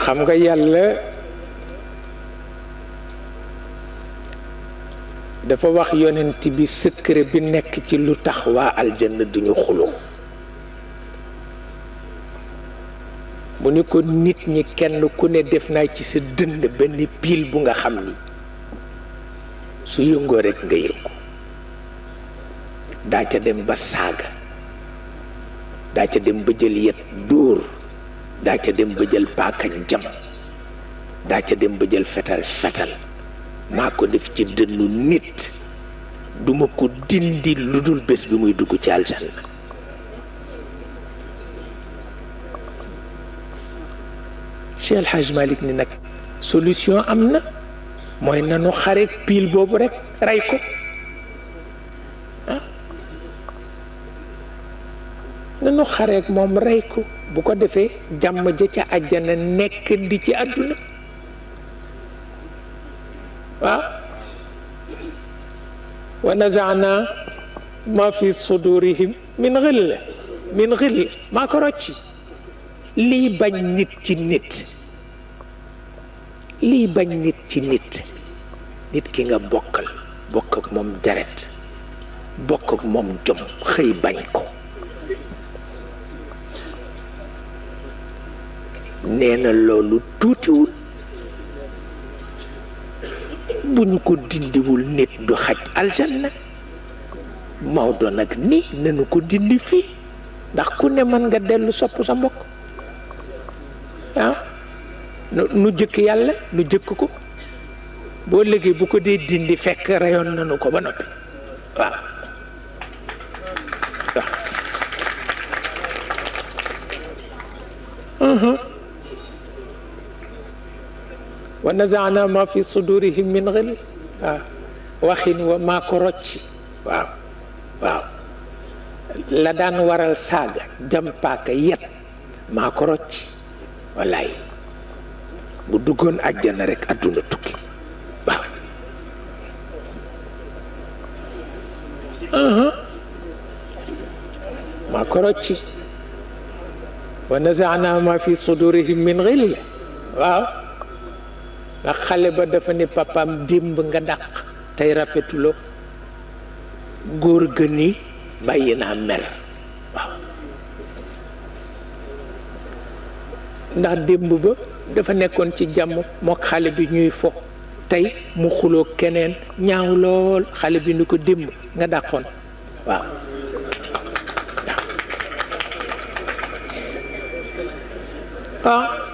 xam nga yàlla dafa wax yonent bi secret bi nekk ci lu tax waa aljanna duñu xuloo mu ni ko nit ñi kenn ku ne def naa ci sa dënn benn piil bu nga xam ni su yëngoo rekk nga yëngu daa ca dem ba saaga daa ca dem ba jël yet dóor daa ca dem ba jël paaka jam daa ca dem ba jël fetal maa ko def ci dënnu nit duma ko dindi lu dul bés bi muy dugg ci aljanna Cheikh El Hadj Malick ni nag solution am na mooy nanu xareek piil boobu rekk rey ko nanu xareek moom rey ko bu ko defee jàmm ja ca àjjana nekk di ci àdduna waaw wa nazaana ma fi sudurihim min xill maa ko rocci lii bañ nit ci nit nit ki nga bokk ak moom deret bokk ak moom jom xëy bañ ko nee na loolu tuutiwul bu ñu ko dindiwul nit du xaj aljanna Maodo nag ni nanu ko dindi fii ndax ku ne mën nga dellu sopp sa mbokk nu jëkk yàlla nu jëkk ko boo léegi bu ko dee dindi fekk reyoon nanu ko ba noppi waaw wa nazaana ma fi sudurihim min xill waxin wa maa ko rocci waaw la daan waral saaga jàmpaaka yet maa ko rocci wallaay bu duggoon àjjana rekk àdduna tukki waaw maa ko rocci wa nazaana ma fi sudurihim min xill waaw ndax xale ba dafa ne papaam démb nga dàq tey rafetuloo góor gën ni bàyyi naa mer waaw ndax démb ba dafa nekkoon ci jàmm mook xale bi ñuy fo tey mu xuloo keneen ñaaw lool xale bi ni ko démb nga dàqoon waaw waaw